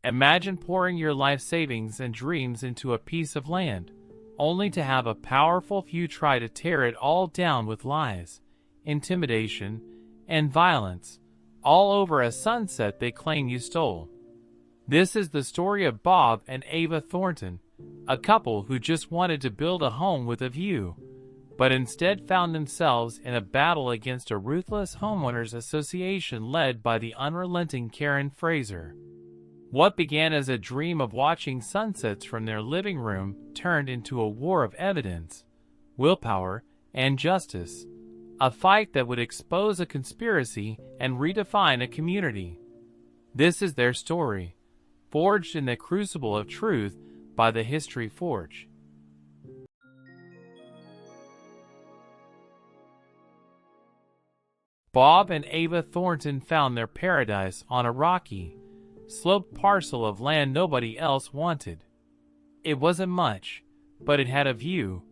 Imagine pouring your life savings and dreams into a piece of land, only to have a powerful few try to tear it all down with lies, intimidation, and violence, all over a sunset they claim you stole. This is the story of Bob and Ava Thornton, a couple who just wanted to build a home with a view, but instead found themselves in a battle against a ruthless homeowners association led by the unrelenting Karen Fraser. What began as a dream of watching sunsets from their living room turned into a war of evidence, willpower, and justice, a fight that would expose a conspiracy and redefine a community. This is their story, forged in the crucible of truth by the History Forge. Bob and Ava Thornton found their paradise on a rocky, sloped parcel of land nobody else wanted. It wasn't much, but it had a view,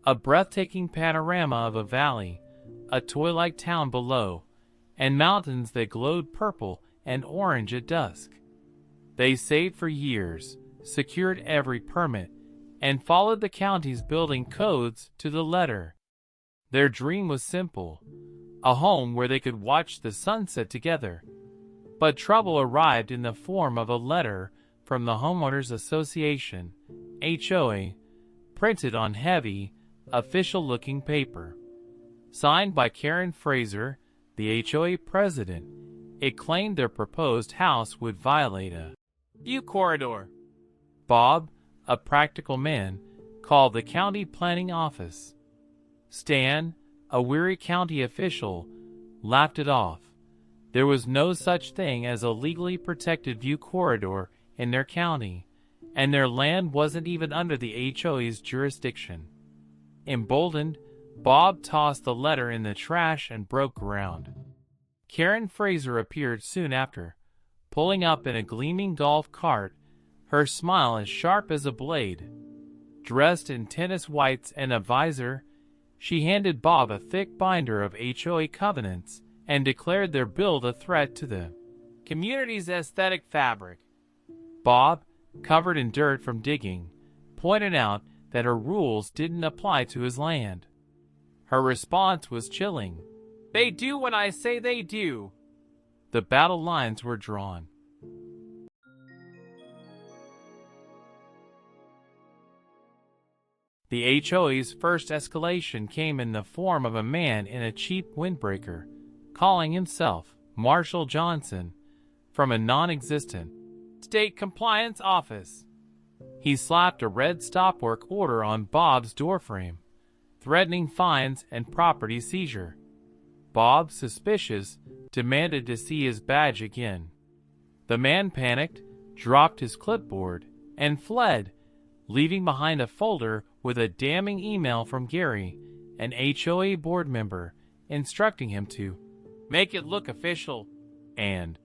a breathtaking panorama of a valley, a toy-like town below, and mountains that glowed purple and orange at dusk. They saved for years, secured every permit, and followed the county's building codes to the letter. Their dream was simple, a home where they could watch the sunset together. But trouble arrived in the form of a letter from the Homeowners Association, HOA, printed on heavy, official-looking paper. Signed by Karen Fraser, the HOA president, it claimed their proposed house would violate a view corridor. Bob, a practical man, called the county planning office. Stan, a weary county official, laughed it off. There was no such thing as a legally protected view corridor in their county, and their land wasn't even under the HOA's jurisdiction. Emboldened, Bob tossed the letter in the trash and broke ground. Karen Fraser appeared soon after, pulling up in a gleaming golf cart, her smile as sharp as a blade. Dressed in tennis whites and a visor, she handed Bob a thick binder of HOA covenants and declared their build a threat to the community's aesthetic fabric. Bob, covered in dirt from digging, pointed out that her rules didn't apply to his land. Her response was chilling. "They do what I say they do." The battle lines were drawn. The HOA's first escalation came in the form of a man in a cheap windbreaker, calling himself Marshall Johnson, from a non-existent state compliance office. He slapped a red stop-work order on Bob's doorframe, threatening fines and property seizure. Bob, suspicious, demanded to see his badge again. The man panicked, dropped his clipboard, and fled, leaving behind a folder with a damning email from Gary, an HOA board member, instructing him to make it look official and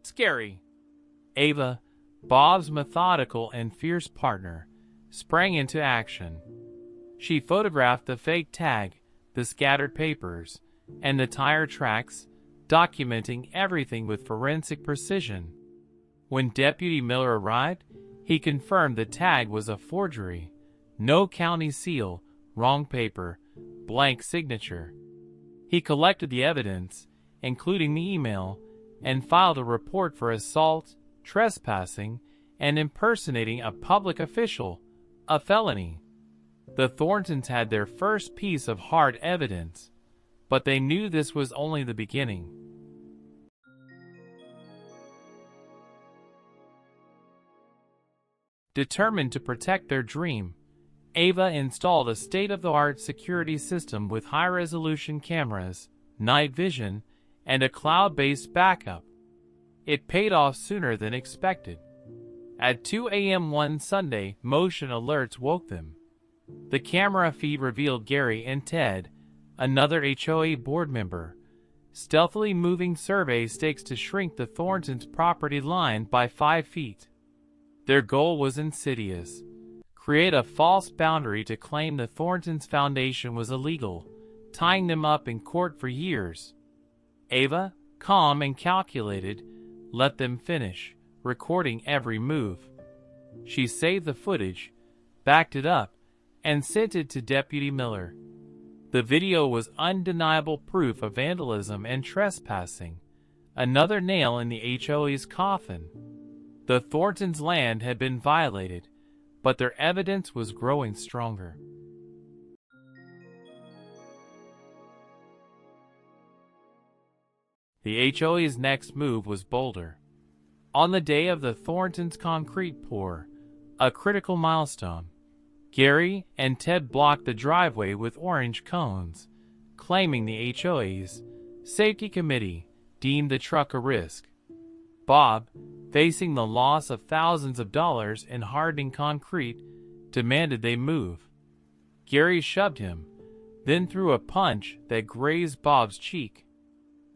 scary. Ava, Bob's methodical and fierce partner, sprang into action. She photographed the fake tag, the scattered papers, and the tire tracks, documenting everything with forensic precision. When Deputy Miller arrived, he confirmed the tag was a forgery. No county seal, wrong paper, blank signature. He collected the evidence, including the email, and filed a report for assault, trespassing, and impersonating a public official, a felony. The Thorntons had their first piece of hard evidence, but they knew this was only the beginning. Determined to protect their dream, Ava installed a state-of-the-art security system with high-resolution cameras, night vision, and a cloud-based backup. It paid off sooner than expected. At 2 a.m. one Sunday, motion alerts woke them. The camera feed revealed Gary and Ted, another HOA board member, stealthily moving survey stakes to shrink the Thorntons' property line by 5 feet. Their goal was insidious: create a false boundary to claim the Thorntons' foundation was illegal, tying them up in court for years. Ava, calm and calculated, let them finish, recording every move. She saved the footage, backed it up, and sent it to Deputy Miller. The video was undeniable proof of vandalism and trespassing, another nail in the HOA's coffin. The Thorntons' land had been violated, but their evidence was growing stronger. The HOA's next move was bolder. On the day of the Thorntons' concrete pour, a critical milestone, Gary and Ted blocked the driveway with orange cones, claiming the HOA's safety committee deemed the truck a risk. Bob, facing the loss of thousands of dollars in hardening concrete, demanded they move. Gary shoved him, then threw a punch that grazed Bob's cheek.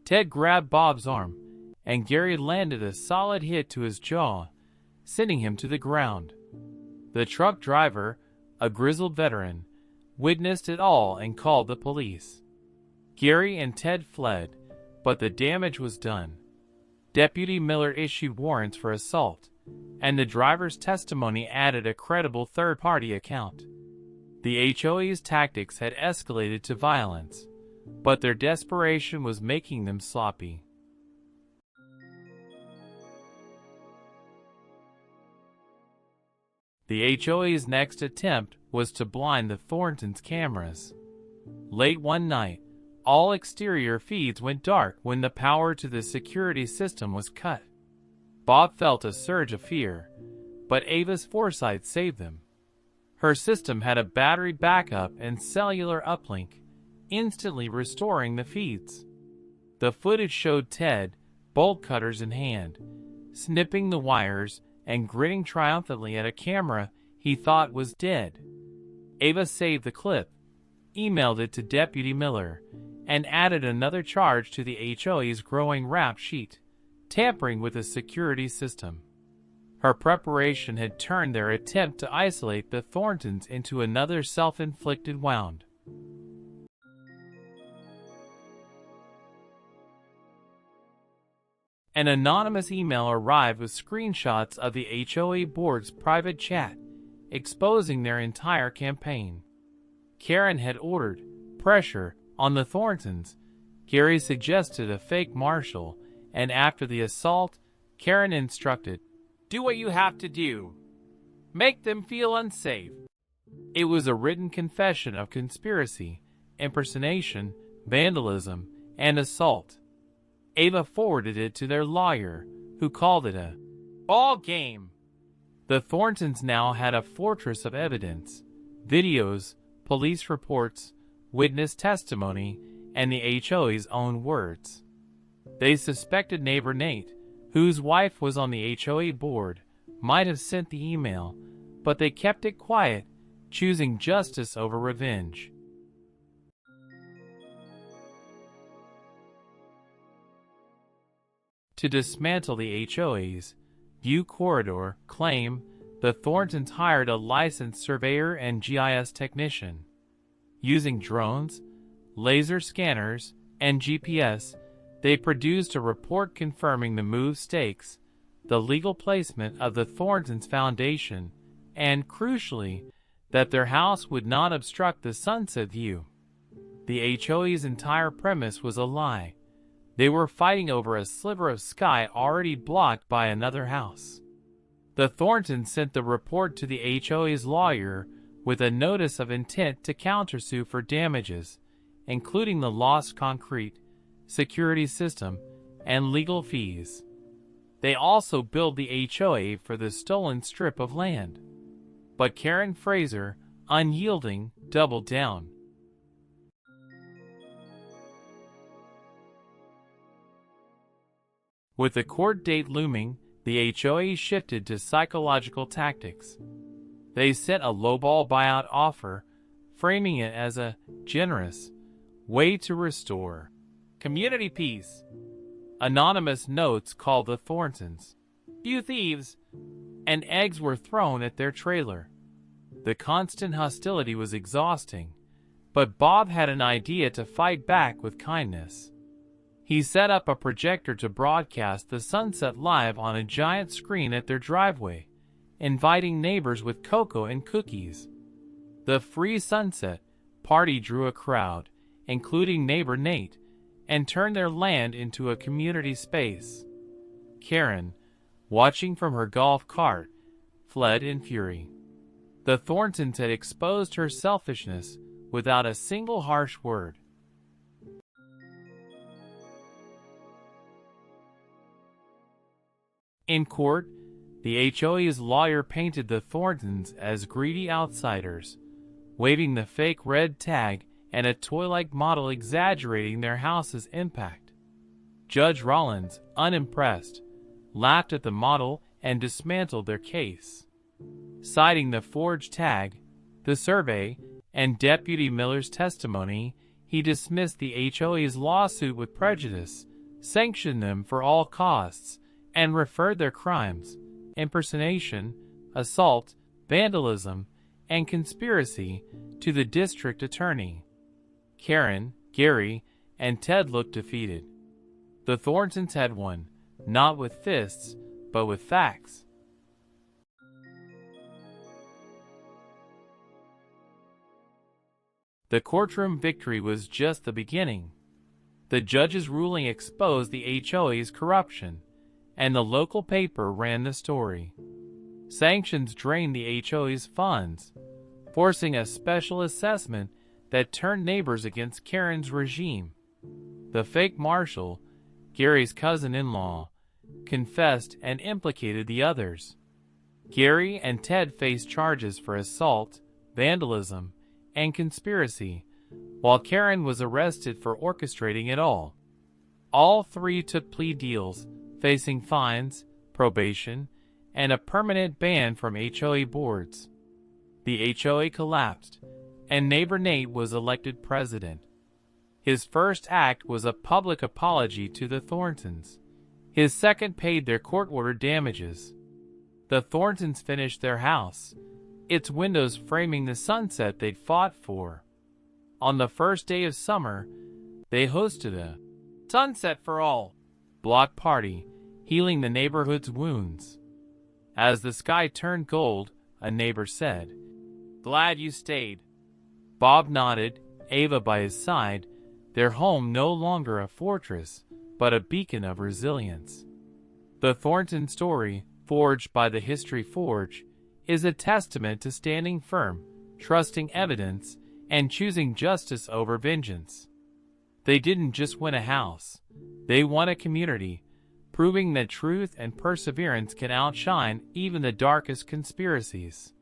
Ted grabbed Bob's arm, and Gary landed a solid hit to his jaw, sending him to the ground. The truck driver, a grizzled veteran, witnessed it all and called the police. Gary and Ted fled, but the damage was done. Deputy Miller issued warrants for assault, and the driver's testimony added a credible third-party account. The HOA's tactics had escalated to violence, but their desperation was making them sloppy. The HOA's next attempt was to blind the Thorntons' cameras. Late one night, all exterior feeds went dark when the power to the security system was cut. Bob felt a surge of fear, but Ava's foresight saved them. Her system had a battery backup and cellular uplink, instantly restoring the feeds. The footage showed Ted, bolt cutters in hand, snipping the wires and grinning triumphantly at a camera he thought was dead. Ava saved the clip, emailed it to Deputy Miller, and added another charge to the HOA's growing rap sheet, tampering with the security system. Her preparation had turned their attempt to isolate the Thorntons into another self-inflicted wound. An anonymous email arrived with screenshots of the HOA board's private chat, exposing their entire campaign. Karen had ordered pressure on the Thorntons. Gary suggested a fake marshal, and after the assault, Karen instructed, "Do what you have to do. Make them feel unsafe." It was a written confession of conspiracy, impersonation, vandalism, and assault. Ava forwarded it to their lawyer, who called it a ball game. The Thorntons now had a fortress of evidence: videos, police reports, witness testimony, and the HOA's own words. They suspected neighbor Nate, whose wife was on the HOA board, might have sent the email, but they kept it quiet, choosing justice over revenge. To dismantle the HOA's View Corridor claim, the Thorntons hired a licensed surveyor and GIS technician. Using drones, laser scanners, and GPS, they produced a report confirming the move stakes, the legal placement of the Thorntons' foundation, and, crucially, that their house would not obstruct the sunset view. The HOA's entire premise was a lie. They were fighting over a sliver of sky already blocked by another house. The Thorntons sent the report to the HOA's lawyer with a notice of intent to countersue for damages, including the lost concrete, security system, and legal fees. They also billed the HOA for the stolen strip of land. But Karen Fraser, unyielding, doubled down. With the court date looming, the HOA shifted to psychological tactics. They sent a lowball buyout offer, framing it as a generous way to restore community peace. Anonymous notes called the Thorntons "few thieves," and eggs were thrown at their trailer. The constant hostility was exhausting, but Bob had an idea to fight back with kindness. He set up a projector to broadcast the sunset live on a giant screen at their driveway, inviting neighbors with cocoa and cookies. The free sunset party drew a crowd, including neighbor Nate, and turned their land into a community space. Karen, watching from her golf cart, fled in fury. The Thorntons had exposed her selfishness without a single harsh word. In court, the HOA's lawyer painted the Thorntons as greedy outsiders, waving the fake red tag and a toy-like model exaggerating their house's impact. Judge Rollins, unimpressed, laughed at the model and dismantled their case. Citing the forged tag, the survey, and Deputy Miller's testimony, he dismissed the HOA's lawsuit with prejudice, sanctioned them for all costs, and referred their crimes, impersonation, assault, vandalism, and conspiracy, to the district attorney. Karen, Gary, and Ted looked defeated. The Thorntons had won, not with fists, but with facts. The courtroom victory was just the beginning. The judge's ruling exposed the HOA's corruption, and the local paper ran the story. Sanctions drained the HOA's funds, forcing a special assessment that turned neighbors against Karen's regime. The fake marshal, Gary's cousin-in-law, confessed and implicated the others. Gary and Ted faced charges for assault, vandalism, and conspiracy, while Karen was arrested for orchestrating it all. All three took plea deals, facing fines, probation, and a permanent ban from HOA boards. The HOA collapsed, and neighbor Nate was elected president. His first act was a public apology to the Thorntons. His second paid their court-ordered damages. The Thorntons finished their house, its windows framing the sunset they'd fought for. On the first day of summer, they hosted a Sunset for All block party, healing the neighborhood's wounds. As the sky turned gold, a neighbor said, "Glad you stayed." Bob nodded, Ava by his side, their home no longer a fortress, but a beacon of resilience. The Thornton story, forged by the History Forge, is a testament to standing firm, trusting evidence, and choosing justice over vengeance. They didn't just win a house, they won a community, proving that truth and perseverance can outshine even the darkest conspiracies.